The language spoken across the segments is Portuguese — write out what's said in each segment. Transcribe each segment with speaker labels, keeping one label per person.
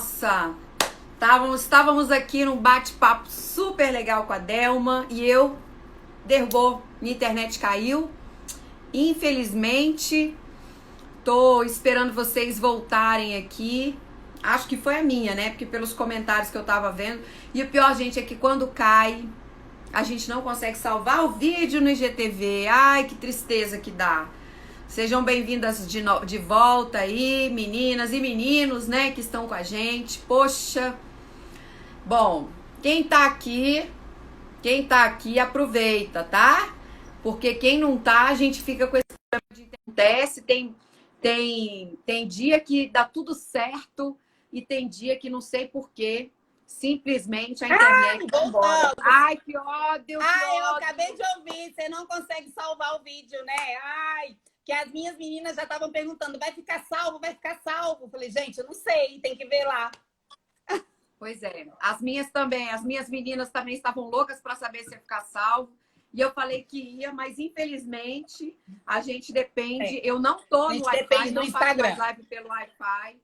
Speaker 1: Nossa, estávamos aqui num bate-papo super legal com a Delma e derrubou, minha internet caiu. Infelizmente, tô esperando vocês voltarem aqui. Acho que foi a minha, né? Porque pelos comentários que eu tava vendo. E o pior, gente, é que quando cai, a gente não consegue salvar o vídeo no IGTV. Ai, que tristeza que dá. Sejam bem-vindas de volta aí, meninas e meninos, né, que estão com a gente. Poxa. Bom, quem tá aqui, aproveita, tá? Porque quem não tá, a gente fica com esse problema de acontece, tem dia que dá tudo certo e tem dia que não sei por quê. Simplesmente a internet vai embora. Ai, que ódio, que ódio.
Speaker 2: Eu acabei de ouvir, você não consegue salvar o vídeo, né? Ai, que as minhas meninas já estavam perguntando, vai ficar salvo, vai ficar salvo? Eu falei, gente, eu não sei, tem que ver lá.
Speaker 1: Pois é, as minhas meninas também estavam loucas para saber se ia ficar salvo. E eu falei que ia, mas infelizmente a gente depende. Eu não tô no Wi-Fi, não faço mais live pelo Wi-Fi.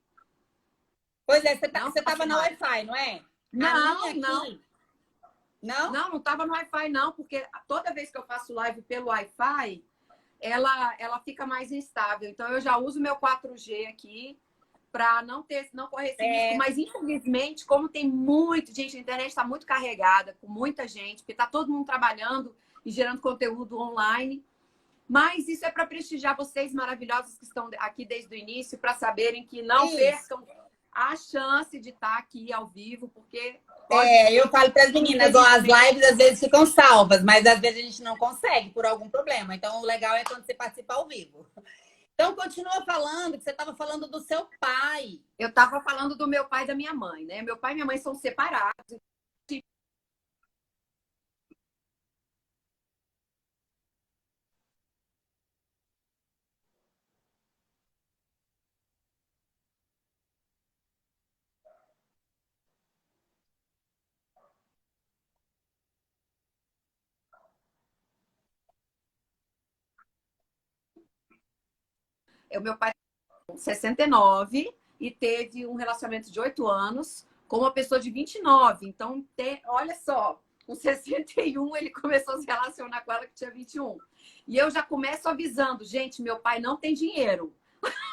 Speaker 2: Pois é, você tava no Wi-Fi, não é?
Speaker 1: Não.
Speaker 2: Não?
Speaker 1: Não estava no Wi-Fi, não, porque toda vez que eu faço live pelo Wi-Fi, ela fica mais instável. Então eu já uso meu 4G aqui para não correr esse risco. Mas infelizmente, como tem muito, gente, a internet está muito carregada, com muita gente, porque está todo mundo trabalhando e gerando conteúdo online. Mas isso é para prestigiar vocês maravilhosos que estão aqui desde o início, para saberem que não percam a chance de estar aqui ao vivo, porque...
Speaker 2: eu falo para as meninas, ó, as lives às vezes ficam salvas, mas às vezes a gente não consegue por algum problema. Então, o legal é quando você participa ao vivo. Então, continua falando, que você estava falando do seu pai.
Speaker 1: Eu estava falando do meu pai e da minha mãe, né? Meu pai e minha mãe são separados. O meu pai tem 69 e teve um relacionamento de 8 anos com uma pessoa de 29. Então, olha só, com 61 ele começou a se relacionar com ela que tinha 21. E eu já começo avisando, gente, meu pai não tem dinheiro.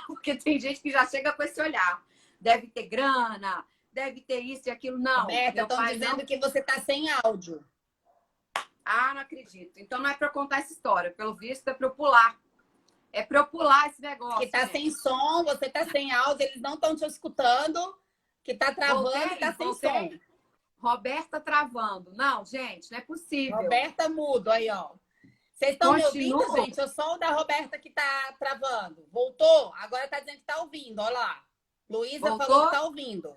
Speaker 1: Porque tem gente que já chega com esse olhar. Deve ter grana, deve ter isso e aquilo. Não.
Speaker 2: Roberta, estão dizendo que você está sem áudio.
Speaker 1: Ah, não acredito. Então não é para contar essa história. Pelo visto, é para eu pular. É para eu pular esse negócio.
Speaker 2: Que tá sem som, você tá sem áudio, eles não estão te escutando, que tá travando e tá sem som.
Speaker 1: Roberta travando. Não, gente, não é possível.
Speaker 2: Roberta mudo, aí, ó. Vocês estão me ouvindo, gente? Eu sou o da Roberta que tá travando. Voltou? Agora tá dizendo que tá ouvindo, olha lá. Luísa falou que tá ouvindo.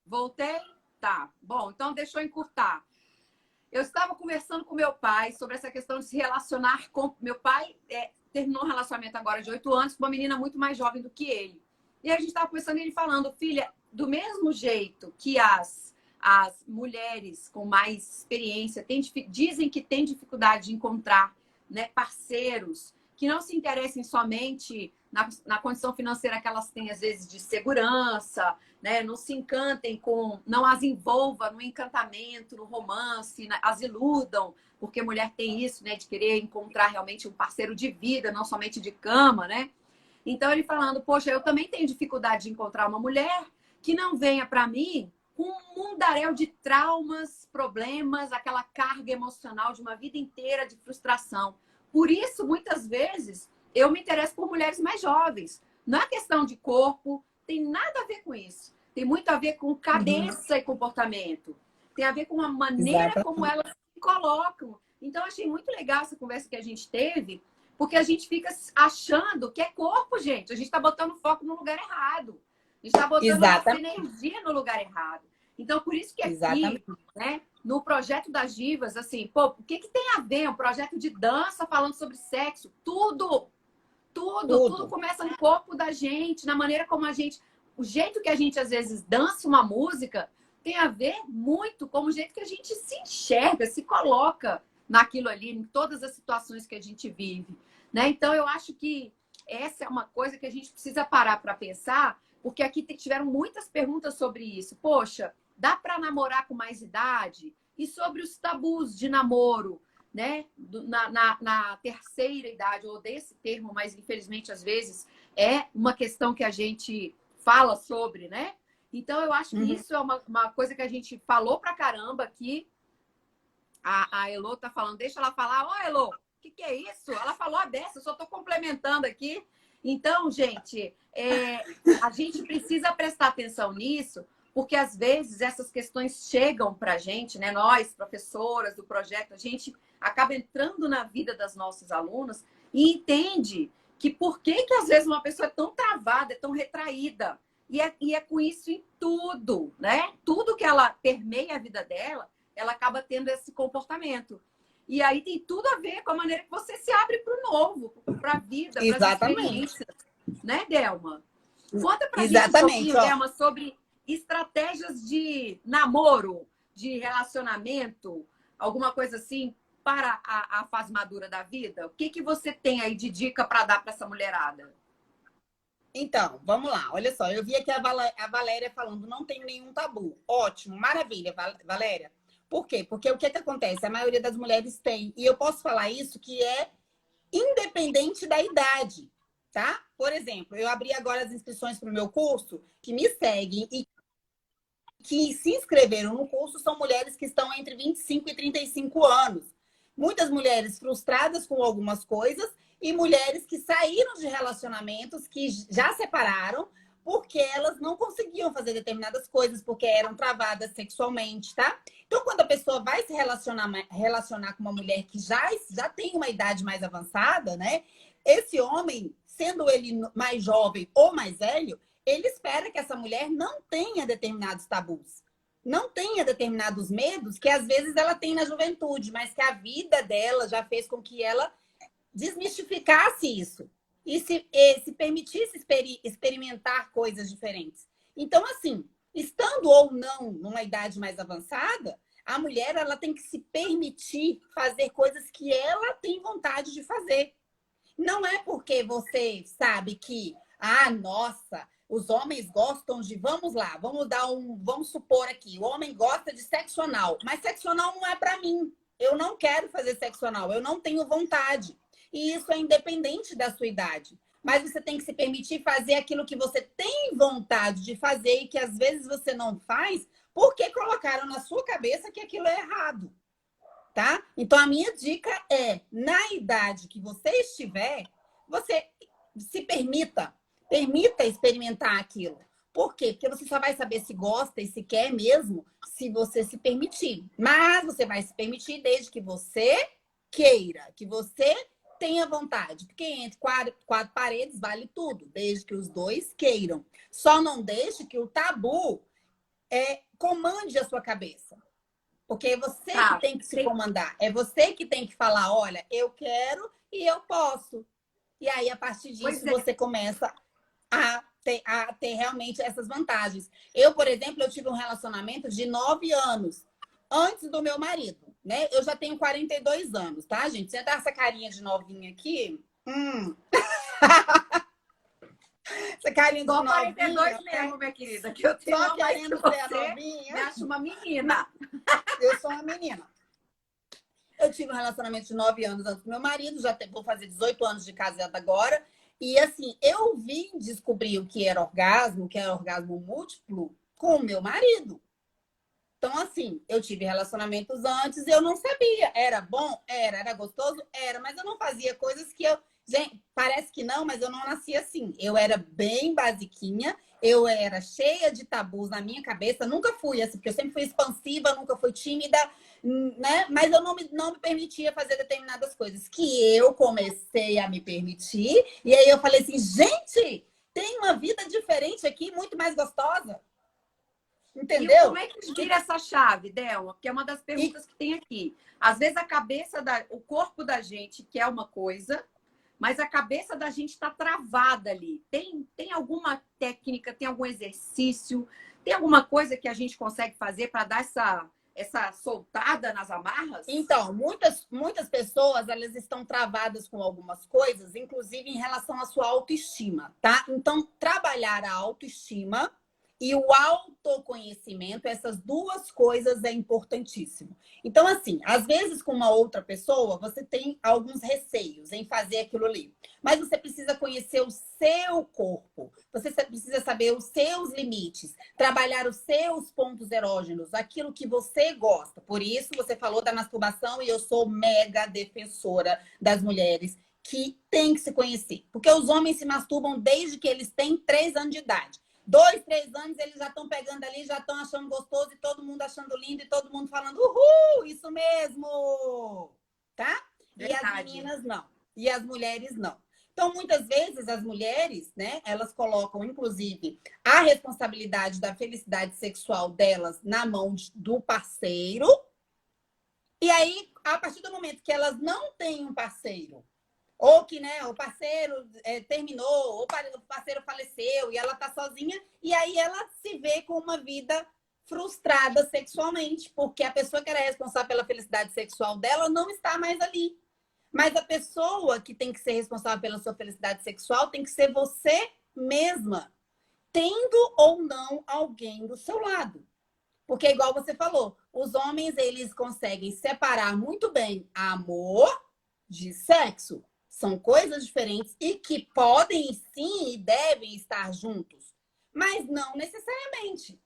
Speaker 1: Voltei? Tá. Bom, então deixa eu encurtar. Eu estava conversando com meu pai sobre essa questão de se relacionar com... Meu pai terminou um relacionamento agora de 8 anos com uma menina muito mais jovem do que ele. E a gente estava conversando e ele falando, filha, do mesmo jeito que as mulheres com mais experiência dizem que têm dificuldade de encontrar, né, parceiros que não se interessem somente na condição financeira que elas têm, às vezes, de segurança, né? Não se encantem não as envolva no encantamento, no romance, as iludam, porque mulher tem isso, né? De querer encontrar realmente um parceiro de vida, não somente de cama, né? Então, ele falando, poxa, eu também tenho dificuldade de encontrar uma mulher que não venha para mim com um mundaréu de traumas, problemas, aquela carga emocional de uma vida inteira de frustração. Por isso, muitas vezes, eu me interesso por mulheres mais jovens. Não é questão de corpo, tem nada a ver com isso. Tem muito a ver com cabeça e comportamento. Tem a ver com a maneira como elas se colocam. Então, achei muito legal essa conversa que a gente teve, porque a gente fica achando que é corpo, gente. A gente está botando foco no lugar errado. A gente está botando nossa energia no lugar errado. Então, por isso que aqui, né, no projeto das divas, assim, pô, o que tem a ver um projeto de dança falando sobre sexo? Tudo começa no corpo da gente, na maneira como a gente... O jeito que a gente, às vezes, dança uma música tem a ver muito com o jeito que a gente se enxerga, se coloca naquilo ali, em todas as situações que a gente vive, né? Então, eu acho que essa é uma coisa que a gente precisa parar para pensar porque aqui tiveram muitas perguntas sobre isso. Poxa, dá para namorar com mais idade? E sobre os tabus de namoro, né? Na terceira idade, eu odeio esse termo, mas infelizmente às vezes é uma questão que a gente fala sobre, né? Então eu acho que isso é uma coisa que a gente falou pra caramba aqui. A Elô tá falando, deixa ela falar. Ó, Elô, o que é isso? Ela falou a dessa, eu só tô complementando aqui. Então, gente, a gente precisa prestar atenção nisso, porque às vezes essas questões chegam para a gente, né? Nós, professoras do projeto, a gente acaba entrando na vida das nossas alunas e entende que por que às vezes uma pessoa é tão travada, é tão retraída. E é com isso em tudo, né? Tudo que ela permeia a vida dela, ela acaba tendo esse comportamento. E aí tem tudo a ver com a maneira que você se abre para o novo, para a vida, para as experiências. Né, Delma? Conta pra gente um pouquinho, Delma, sobre estratégias de namoro, de relacionamento, alguma coisa assim, para a fase madura da vida. O que você tem aí de dica para dar para essa mulherada?
Speaker 2: Então, vamos lá. Olha só, eu vi aqui a Valéria falando, não tenho nenhum tabu. Ótimo, maravilha, Valéria. Por quê? Porque o que acontece? A maioria das mulheres tem. E eu posso falar isso que é independente da idade, tá? Por exemplo, eu abri agora as inscrições para o meu curso, que me seguem e que se inscreveram no curso são mulheres que estão entre 25 e 35 anos. Muitas mulheres frustradas com algumas coisas e mulheres que saíram de relacionamentos, que já separaram, porque elas não conseguiam fazer determinadas coisas, porque eram travadas sexualmente, tá? Então, quando a pessoa vai se relacionar com uma mulher que já tem uma idade mais avançada, né? Esse homem, sendo ele mais jovem ou mais velho, ele espera que essa mulher não tenha determinados tabus, não tenha determinados medos que às vezes ela tem na juventude, mas que a vida dela já fez com que ela desmistificasse isso. E se permitisse experimentar coisas diferentes. Então, assim, estando ou não numa idade mais avançada, a mulher ela tem que se permitir fazer coisas que ela tem vontade de fazer. Não é porque você sabe que, nossa, os homens gostam de, vamos lá, vamos supor aqui, o homem gosta de sexo anal, mas sexo anal não é para mim. Eu não quero fazer sexo anal, eu não tenho vontade. E isso é independente da sua idade. Mas você tem que se permitir fazer aquilo que você tem vontade de fazer e que às vezes você não faz porque colocaram na sua cabeça que aquilo é errado. Tá? Então, a minha dica é, na idade que você estiver, você se permita experimentar aquilo. Por quê? Porque você só vai saber se gosta e se quer mesmo se você se permitir. Mas você vai se permitir desde que você queira, que você tenha vontade. Porque entre quatro paredes vale tudo, desde que os dois queiram. Só não deixe que o tabu comande a sua cabeça. Porque é você que tem que se comandar. É você que tem que falar, olha, eu quero e eu posso. E aí, a partir disso, você começa a ter realmente essas vantagens. Eu, por exemplo, eu tive um relacionamento de 9 anos antes do meu marido, né? Eu já tenho 42 anos, tá, gente? Você dá essa carinha de novinha aqui? Essa carinha de novinha.
Speaker 1: 42 mesmo, minha querida. Que eu tenho
Speaker 2: só querendo ser a novinha.
Speaker 1: Me acho uma menina.
Speaker 2: Eu sou uma menina. Eu tive um relacionamento de 9 anos antes do meu marido, vou fazer 18 anos de casada agora. E assim, eu vim descobrir o que era orgasmo múltiplo, com o meu marido. Então, assim, eu tive relacionamentos antes, eu não sabia. Era bom? Era gostoso? Era, mas eu não fazia coisas que eu... Gente, parece que não, mas eu não nasci assim. Eu era bem basiquinha, eu era cheia de tabus na minha cabeça. Nunca fui assim, porque eu sempre fui expansiva, nunca fui tímida, né? Mas eu não me permitia fazer determinadas coisas que eu comecei a me permitir. E aí eu falei assim, gente, tem uma vida diferente aqui, muito mais gostosa. Entendeu?
Speaker 1: E como é que vira essa chave, Delma? Que é uma das perguntas que tem aqui. Às vezes o corpo da gente quer uma coisa, mas a cabeça da gente está travada ali. Tem alguma técnica, tem algum exercício, tem alguma coisa que a gente consegue fazer para dar essa soltada nas amarras?
Speaker 2: Então, muitas pessoas, elas estão travadas com algumas coisas, inclusive em relação à sua autoestima, tá? Então, trabalhar a autoestima e o autoconhecimento, essas duas coisas é importantíssimo. Então, assim, às vezes com uma outra pessoa, você tem alguns receios em fazer aquilo ali. Mas você precisa conhecer o seu corpo. Você precisa saber os seus limites. Trabalhar os seus pontos erógenos, aquilo que você gosta. Por isso, você falou da masturbação e eu sou mega defensora das mulheres que têm que se conhecer. Porque os homens se masturbam desde que eles têm 3 anos de idade. 2, 3 anos, eles já estão pegando ali, já estão achando gostoso e todo mundo achando lindo e todo mundo falando, uhul, isso mesmo, tá?
Speaker 1: Verdade.
Speaker 2: E as meninas não. E as mulheres não. Então, muitas vezes, as mulheres, né, elas colocam, inclusive, a responsabilidade da felicidade sexual delas na mão do parceiro. E aí, a partir do momento que elas não têm um parceiro, ou que, né, o parceiro terminou, ou o parceiro faleceu e ela tá sozinha, e aí ela se vê com uma vida frustrada sexualmente, porque a pessoa que era responsável pela felicidade sexual dela não está mais ali. Mas a pessoa que tem que ser responsável pela sua felicidade sexual tem que ser você mesma, tendo ou não alguém do seu lado. Porque, igual você falou, os homens, eles conseguem separar muito bem amor de sexo. São coisas diferentes e que podem sim e devem estar juntos, mas não necessariamente.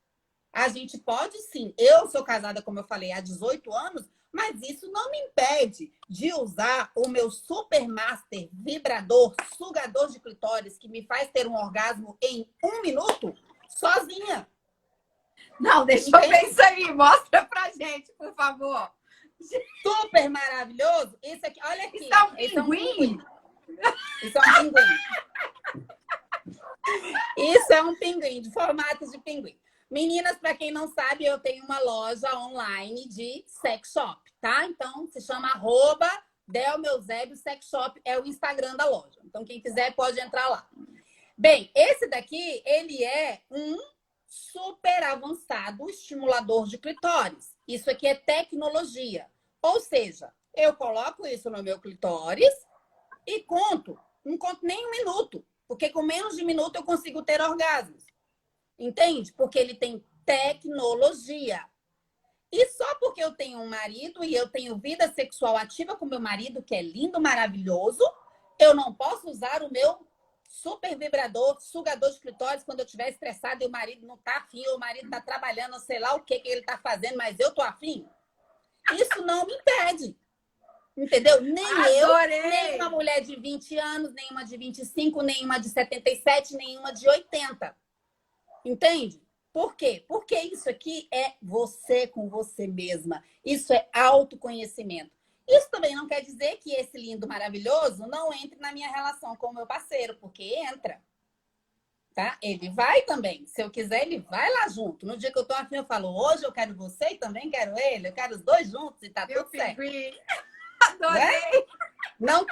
Speaker 2: A gente pode sim. Eu sou casada, como eu falei, há 18 anos, mas isso não me impede de usar o meu super master vibrador, sugador de clitóris, que me faz ter um orgasmo em 1 minuto, sozinha.
Speaker 1: Não, deixa eu ver isso aí. Mostra pra gente, por favor.
Speaker 2: Super maravilhoso. Isso aqui, olha aqui.
Speaker 1: Isso é um pinguim?
Speaker 2: Isso é um pinguim. Isso é um pinguim, de formato de pinguim. Meninas, para quem não sabe, eu tenho uma loja online de sex shop, tá? Então, se chama @DelMeusébio Sex Shop, é o Instagram da loja. Então, quem quiser pode entrar lá. Bem, esse daqui, ele é um super avançado estimulador de clitóris. Isso aqui é tecnologia. Ou seja, eu coloco isso no meu clitóris e não conto nem 1 minuto, porque com menos de 1 minuto eu consigo ter orgasmos. Entende? Porque ele tem tecnologia. E só porque eu tenho um marido e eu tenho vida sexual ativa com meu marido, que é lindo, maravilhoso, eu não posso usar o meu super vibrador, sugador de clitóris quando eu estiver estressada e o marido não tá afim, ou o marido tá trabalhando, sei lá o que ele tá fazendo, mas eu tô afim. Isso não me impede. Entendeu? Nem
Speaker 1: Adorei.
Speaker 2: eu, nem uma mulher de 20 anos, nem uma de 25, nem uma de 77, nem uma de 80. Entende? Por quê? Porque isso aqui é você com você mesma. Isso é autoconhecimento. Isso também não quer dizer que esse lindo, maravilhoso não entre na minha relação com o meu parceiro, porque entra. Tá? Ele vai também. Se eu quiser, ele vai lá junto. No dia que eu tô afim, eu falo, hoje eu quero você e também quero ele. Eu quero os dois juntos e tá tudo certo.
Speaker 1: Adorei!
Speaker 2: Né? Não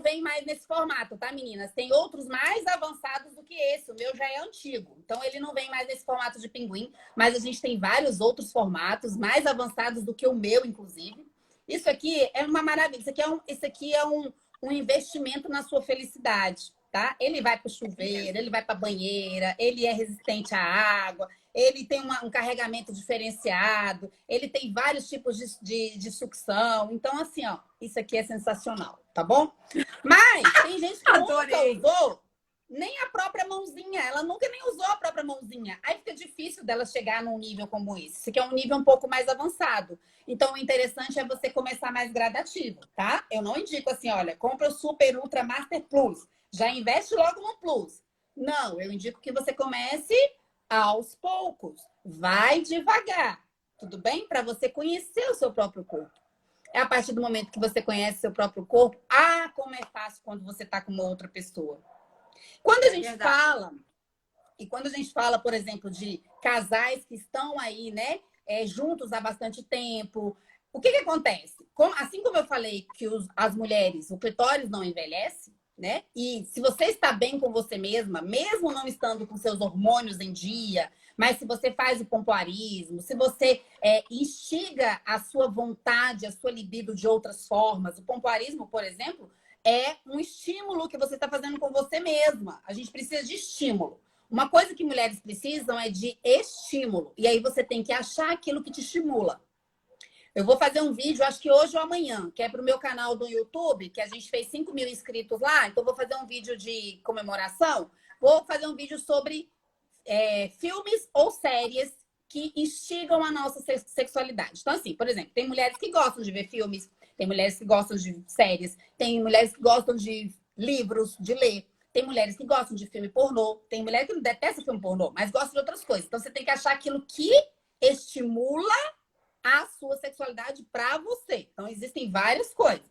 Speaker 2: vem mais nesse formato, tá, meninas? Tem outros mais avançados do que esse. O meu já é antigo. Então, ele não vem mais nesse formato de pinguim, mas a gente tem vários outros formatos mais avançados do que o meu, inclusive. Isso aqui é uma maravilha. Isso aqui é um investimento na sua felicidade, tá? Ele vai para o chuveiro, ele vai para a banheira, ele é resistente à água, ele tem um carregamento diferenciado, ele tem vários tipos de sucção. Então, assim, ó, isso aqui é sensacional, tá bom? Mas tem gente que nunca usou nem a própria mãozinha. Ela nunca nem usou a própria mãozinha. Aí fica difícil dela chegar num nível como esse. Esse aqui é um nível um pouco mais avançado. Então, o interessante é você começar mais gradativo, tá? Eu não indico assim, olha, compra o Super Ultra Master Plus. Já investe logo no Plus. Não, eu indico que você comece aos poucos. Vai devagar. Tudo bem? Para você conhecer o seu próprio corpo. É a partir do momento que você conhece seu próprio corpo, como é fácil quando você está com uma outra pessoa. Quando a gente fala, por exemplo, de casais que estão aí, né, juntos há bastante tempo, o que acontece? Assim como eu falei que as mulheres, o clitóris não envelhece, né? E se você está bem com você mesma, mesmo não estando com seus hormônios em dia, Mas se você faz o pompoarismo, se você instiga a sua vontade, a sua libido de outras formas, o pompoarismo, por exemplo, é um estímulo que você está fazendo com você mesma. A gente precisa de estímulo. Uma coisa que mulheres precisam é de estímulo. E aí você tem que achar aquilo que te estimula. Eu vou fazer um vídeo, acho que hoje ou amanhã, que é para o meu canal do YouTube, que a gente fez 5.000 inscritos lá. Então, vou fazer um vídeo de comemoração. Vou fazer um vídeo sobre filmes ou séries que instigam a nossa sexualidade. Então, assim, por exemplo, tem mulheres que gostam de ver filmes, tem mulheres que gostam de séries, tem mulheres que gostam de livros, de ler, tem mulheres que gostam de filme pornô, tem mulher que não detesta filme pornô, mas gosta de outras coisas. Então, você tem que achar aquilo que estimula a sua sexualidade para você. Então, existem várias coisas.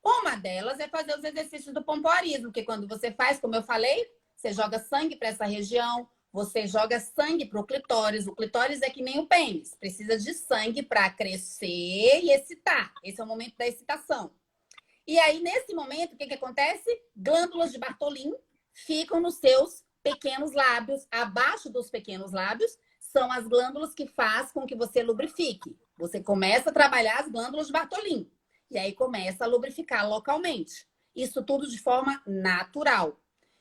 Speaker 2: Uma delas é fazer os exercícios do pompoarismo, que quando você faz, como eu falei, você joga sangue para essa região, você joga sangue para o clitóris. O clitóris é que nem o pênis, precisa de sangue para crescer e excitar. Esse é o momento da excitação. E aí, nesse momento, o que acontece? Glândulas de Bartholin ficam nos seus pequenos lábios. Abaixo dos pequenos lábios são as glândulas que fazem com que você lubrifique. Você começa a trabalhar as glândulas de Bartholin. E aí começa a lubrificar localmente. Isso tudo de forma natural.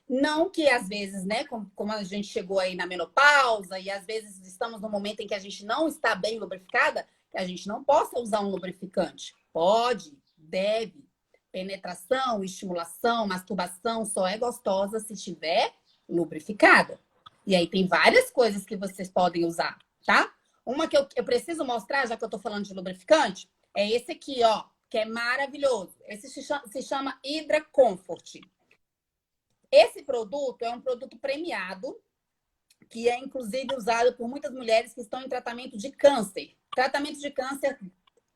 Speaker 2: Não que às vezes, né, como a gente chegou aí na menopausa e às vezes estamos no momento em que a gente não está bem lubrificada, que a gente não possa usar um lubrificante. Pode, deve. Penetração, estimulação, masturbação só é gostosa se estiver lubrificada. E aí tem várias coisas que vocês podem usar, tá? Uma que eu preciso mostrar, já que eu tô falando de lubrificante, é esse aqui, ó, que é maravilhoso. Esse se chama Hydra Comfort. Esse produto é um produto premiado, que é inclusive usado por muitas mulheres que estão em tratamento de câncer. Tratamento de câncer,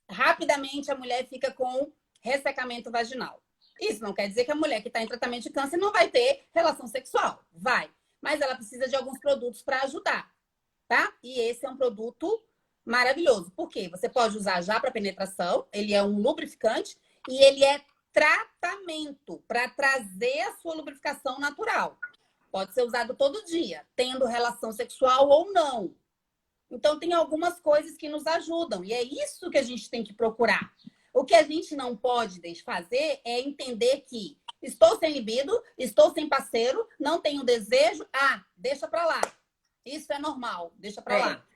Speaker 2: rapidamente a mulher fica com ressecamento vaginal. Isso não quer dizer que a mulher que está em tratamento de câncer não vai ter relação sexual. Vai. Mas ela precisa de alguns produtos para ajudar, tá? E esse é um produto maravilhoso. Por quê? Você pode usar já para penetração, ele é um lubrificante e ele é tratamento para trazer a sua lubrificação natural. Pode ser usado todo dia, tendo relação sexual ou não. Então, tem algumas coisas que nos ajudam e é isso que a gente tem que procurar. O que a gente não pode fazer é entender que estou sem libido, estou sem parceiro, não tenho desejo. Ah, deixa pra lá. Isso é normal, deixa pra lá.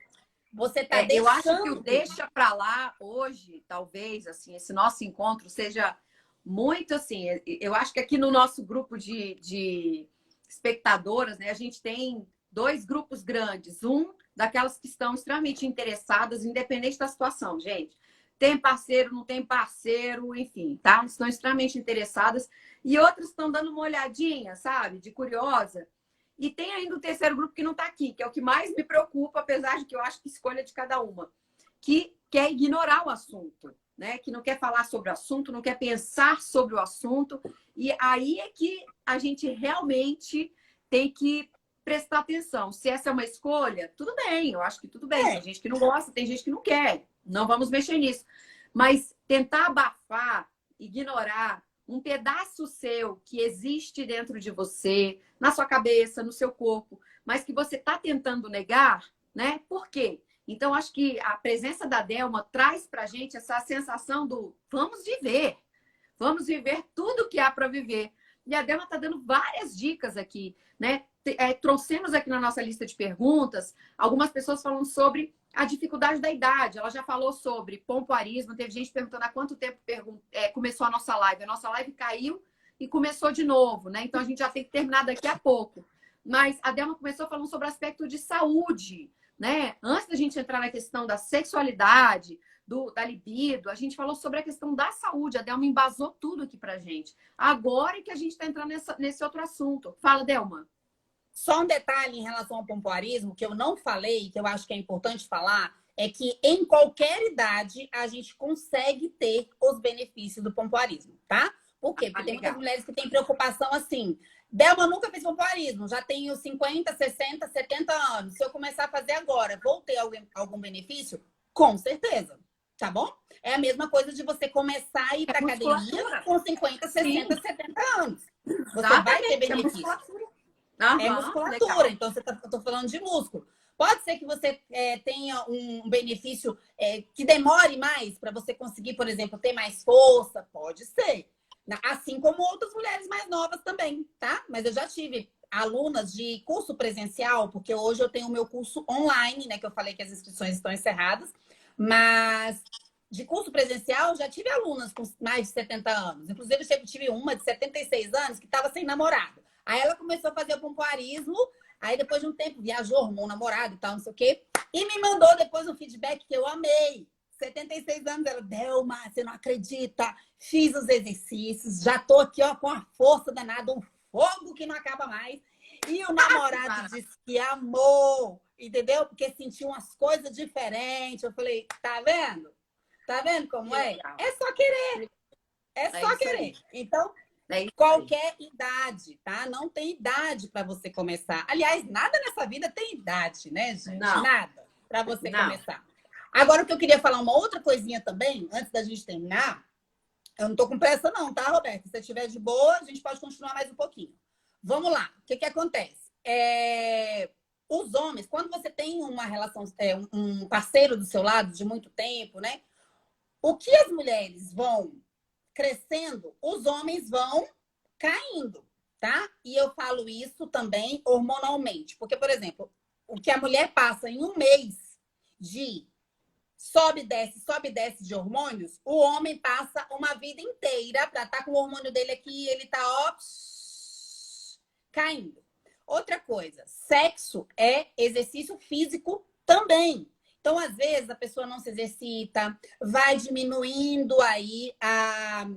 Speaker 2: Você tá deixando...
Speaker 1: Eu acho que o deixa pra lá hoje, talvez, assim, esse nosso encontro seja muito assim. Eu acho que aqui no nosso grupo de espectadoras, né, a gente tem 2 grupos grandes. Um daquelas que estão extremamente interessadas, independente da situação, gente. Tem parceiro, não tem parceiro, enfim, tá? Estão extremamente interessadas. E outras estão dando uma olhadinha, sabe? De curiosa. E tem ainda o terceiro grupo que não está aqui, que é o que mais me preocupa, apesar de que eu acho que escolha de cada uma. Que quer ignorar o assunto, né? Que não quer falar sobre o assunto, não quer pensar sobre o assunto. E aí é que a gente realmente tem que prestar atenção. Se essa é uma escolha, tudo bem, eu acho que tudo bem. Tem gente que não gosta, tem gente que não quer. Não vamos mexer nisso. Mas tentar abafar, ignorar um pedaço seu que existe dentro de você, na sua cabeça, no seu corpo, mas que você está tentando negar, né? Por quê? Então, acho que a presença da Delma traz para a gente essa sensação do vamos viver tudo que há para viver. E a Delma está dando várias dicas aqui, né? Trouxemos aqui na nossa lista de perguntas algumas pessoas falando sobre a dificuldade da idade. Ela já falou sobre pompoarismo. Teve gente perguntando há quanto tempo começou a nossa live. A nossa live caiu e começou de novo, né? Então a gente já tem que terminar daqui a pouco. Mas a Delma começou falando sobre o aspecto de saúde, né? Antes da gente entrar na questão da sexualidade, da libido, a gente falou sobre a questão da saúde. A Delma embasou tudo aqui pra gente. Agora é que a gente está entrando nesse outro assunto. Fala, Delma.
Speaker 2: Só um detalhe em relação ao pompoarismo, que eu não falei, que eu acho que é importante falar, é que em qualquer idade a gente consegue ter os benefícios do pompoarismo, tá? Por quê? Porque tem muitas mulheres que têm preocupação assim. Delma nunca fez pompoarismo, já tenho 50, 60, 70 anos. Se eu começar a fazer agora, vou ter algum benefício? Com certeza, tá bom? É a mesma coisa de você começar a ir para academia com 50, 60, 70 anos. Você vai ter benefício. É musculatura, então eu tô falando de músculo. Pode ser que você tenha um benefício que demore mais para você conseguir, por exemplo, ter mais força. Pode ser. Assim como outras mulheres mais novas também, tá? Mas eu já tive alunas de curso presencial, porque hoje eu tenho o meu curso online, né? Que eu falei que as inscrições estão encerradas. Mas de curso presencial, já tive alunas com mais de 70 anos. Inclusive, eu tive uma de 76 anos que estava sem namorado. Aí ela começou a fazer o pompoarismo. Aí, depois de um tempo, viajou, arrumou um namorado e tal, não sei o quê. E me mandou depois um feedback que eu amei. 76 anos, ela, Delma, você não acredita. Fiz os exercícios, já tô aqui, ó, com a força danada, um fogo que não acaba mais. E o namorado disse que amou, entendeu? Porque sentiu umas coisas diferentes. Eu falei, tá vendo? Tá vendo como é? É só querer. É só querer. Então, qualquer idade, tá? Não tem idade para você começar. Aliás, nada nessa vida tem idade, né, gente?
Speaker 1: Não.
Speaker 2: Nada para você começar. Agora, o que eu queria falar, uma outra coisinha também, antes da gente terminar. Eu não tô com pressa não, tá, Roberto? Se você estiver de boa, a gente pode continuar mais um pouquinho. Vamos lá. O que acontece? Os homens, quando você tem uma relação, um parceiro do seu lado de muito tempo, né? O que as mulheres vão crescendo, os homens vão caindo, tá? E eu falo isso também hormonalmente. Porque, por exemplo, o que a mulher passa em um mês de sobe e desce de hormônios, o homem passa uma vida inteira para estar com o hormônio dele aqui, ele tá, ó, caindo. Outra coisa, sexo é exercício físico também. Então, às vezes, a pessoa não se exercita, vai diminuindo aí a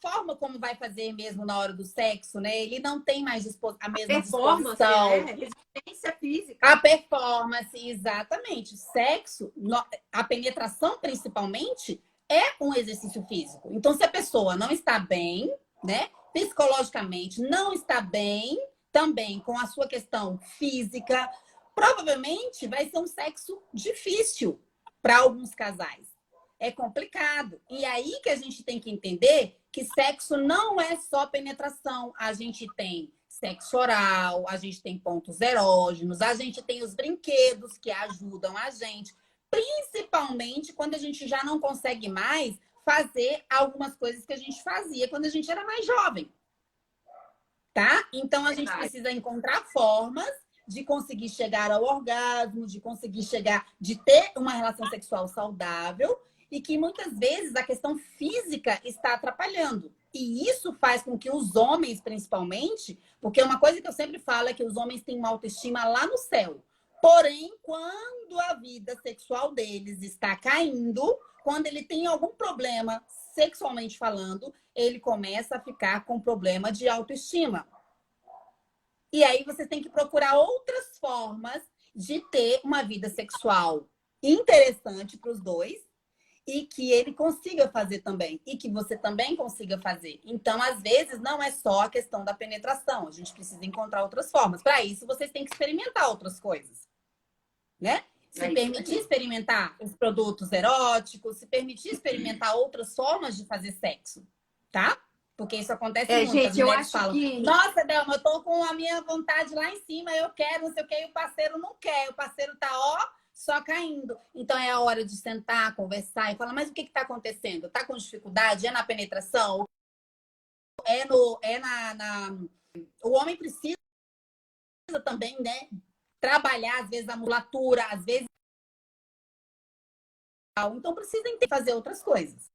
Speaker 2: forma como vai fazer mesmo na hora do sexo, né? Ele não tem mais a mesma disposição.
Speaker 1: Resistência física.
Speaker 2: A performance, exatamente. Sexo, a penetração principalmente, é um exercício físico. Então, se a pessoa não está bem, né? Psicologicamente, não está bem, também com a sua questão física, provavelmente vai ser um sexo difícil para alguns casais. É complicado. E aí que a gente tem que entender que sexo não é só penetração. A gente tem sexo oral, a gente tem pontos erógenos, a gente tem os brinquedos que ajudam a gente, principalmente quando a gente já não consegue mais fazer algumas coisas que a gente fazia quando a gente era mais jovem. Tá? Então, a gente precisa encontrar formas de conseguir chegar ao orgasmo, de conseguir chegar, de ter uma relação sexual saudável e que muitas vezes a questão física está atrapalhando. E isso faz com que os homens, principalmente, porque uma coisa que eu sempre falo é que os homens têm uma autoestima lá no céu. Porém, quando a vida sexual deles está caindo, quando ele tem algum problema sexualmente falando, ele começa a ficar com problema de autoestima. E aí você tem que procurar outras formas de ter uma vida sexual interessante para os dois e que ele consiga fazer também. E que você também consiga fazer. Então, às vezes, não é só a questão da penetração. A gente precisa encontrar outras formas. Para isso, vocês têm que experimentar outras coisas. Né? Se permitir experimentar os produtos eróticos, se permitir experimentar outras formas de fazer sexo. Tá? Porque isso acontece muito.
Speaker 1: Gente,
Speaker 2: as mulheres falam, nossa, Delma, eu tô com a minha vontade lá em cima, eu quero, não sei o que, e o parceiro não quer. O parceiro tá, ó, só caindo. Então, é a hora de sentar, conversar e falar, mas o que está acontecendo? Tá com dificuldade? É na penetração? O homem precisa também, né? Trabalhar, às vezes, a musculatura, às vezes... Então, precisa fazer outras coisas.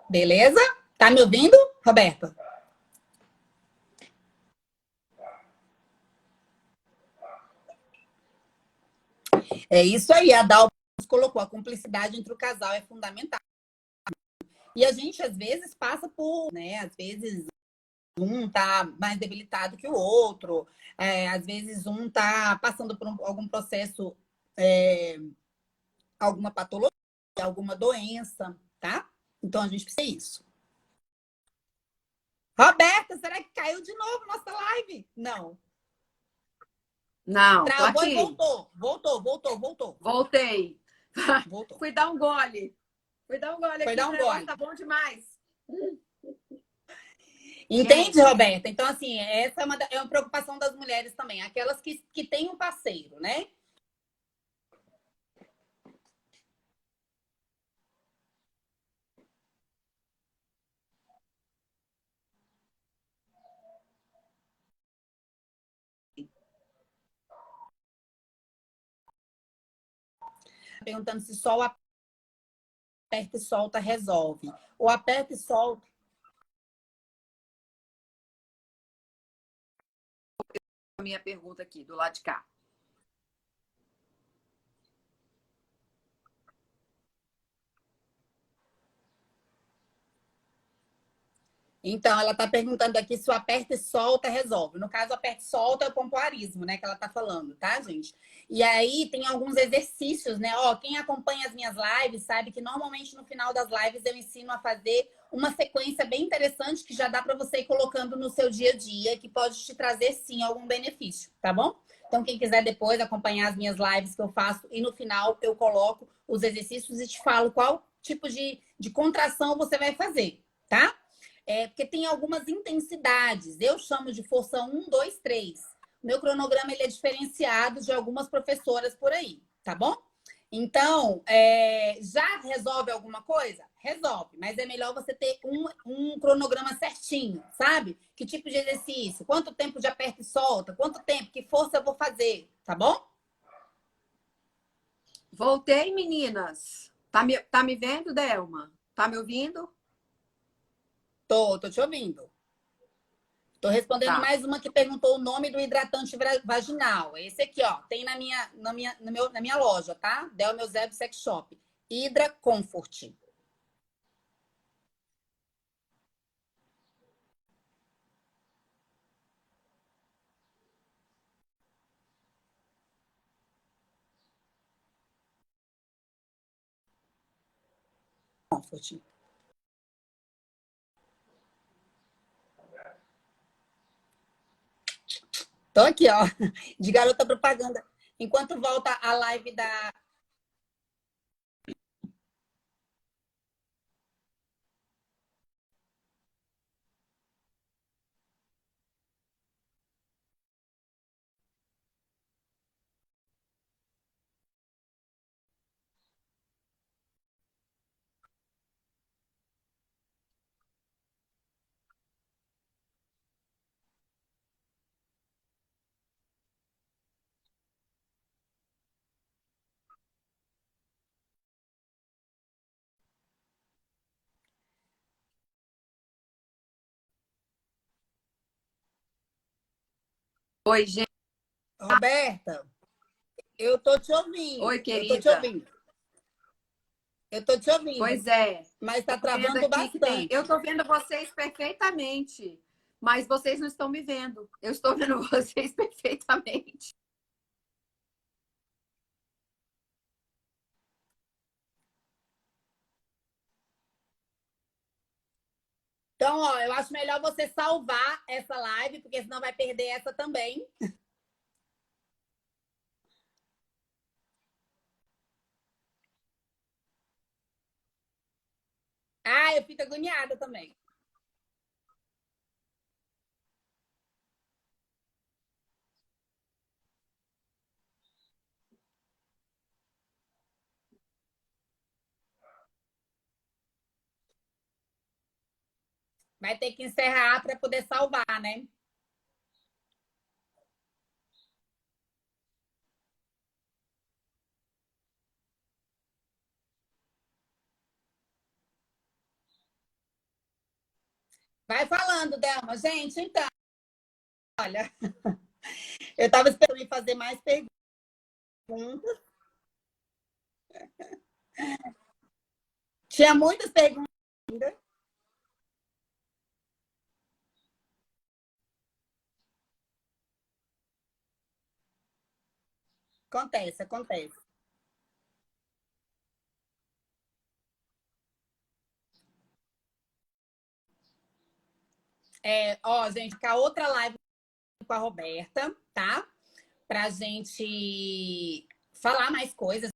Speaker 2: Beleza? Tá me ouvindo, Roberta? É isso aí, a Dalva colocou, a cumplicidade entre o casal é fundamental. E a gente, às vezes, passa por, né? Às vezes, um tá mais debilitado que o outro. Às vezes, um tá passando por algum processo, alguma patologia, alguma doença, tá? Então, a gente precisa isso. Roberta, será que caiu de novo nossa live? Não.
Speaker 1: Não,
Speaker 2: travou
Speaker 1: aqui.
Speaker 2: E voltou.
Speaker 1: Voltei.
Speaker 2: Voltou.
Speaker 1: Fui dar um gole. Fui dar um gole aqui.
Speaker 2: Tá bom demais. Entende,
Speaker 1: Gente,
Speaker 2: Roberta? Então, assim, essa é uma preocupação das mulheres também. Aquelas que têm um parceiro, né? Perguntando se só o aperta e solta resolve. O aperta e solta.
Speaker 1: a minha pergunta aqui, do lado de cá.
Speaker 2: Então, ela está perguntando aqui se o aperta e solta resolve. No caso, o aperta e solta é o pompoarismo, né? Que ela está falando, tá, gente? E aí tem alguns exercícios, né? Ó, quem acompanha as minhas lives sabe que normalmente no final das lives eu ensino a fazer uma sequência bem interessante que já dá para você ir colocando no seu dia a dia, que pode te trazer sim algum benefício, tá bom? Então, quem quiser depois acompanhar as minhas lives que eu faço e no final eu coloco os exercícios e te falo qual tipo de contração você vai fazer, tá? Porque tem algumas intensidades. Eu chamo de força 1, 2, 3. Meu cronograma ele é diferenciado de algumas professoras por aí, tá bom? Então, já resolve alguma coisa? Resolve, mas é melhor você ter um cronograma certinho, sabe? Que tipo de exercício? Quanto tempo de aperta e solta? Quanto tempo? Que força eu vou fazer? Tá bom?
Speaker 1: Voltei, meninas. Tá me vendo, Delma? Tá me ouvindo?
Speaker 2: Tô te ouvindo. Tô respondendo
Speaker 1: Tá.
Speaker 2: mais uma que perguntou o nome do hidratante vaginal. Esse aqui, ó, tem na minha loja, tá? Del meu Zeb Sex Shop. Hydra Comfort. Comfort. Tô aqui, ó, de garota propaganda. Enquanto volta a live da
Speaker 1: Oi, gente.
Speaker 2: Roberta, eu tô te ouvindo.
Speaker 1: Oi, querida.
Speaker 2: Eu tô te ouvindo,
Speaker 1: Pois é.
Speaker 2: mas tá
Speaker 1: Tô vendo
Speaker 2: travando
Speaker 1: aqui que tem. Eu
Speaker 2: bastante.
Speaker 1: tô vendo vocês perfeitamente, mas vocês não estão me vendo. Eu estou vendo vocês perfeitamente.
Speaker 2: Então, ó, eu acho melhor você salvar essa live, porque senão vai perder essa também. Ah, eu fico agoniada também. Vai ter que encerrar para poder salvar, né? Vai falando, Delma. Gente, então, olha, eu estava esperando me fazer mais perguntas. Tinha muitas perguntas ainda. Acontece, acontece. Ó, gente, com a outra live com a Roberta, tá? Pra gente falar mais coisas.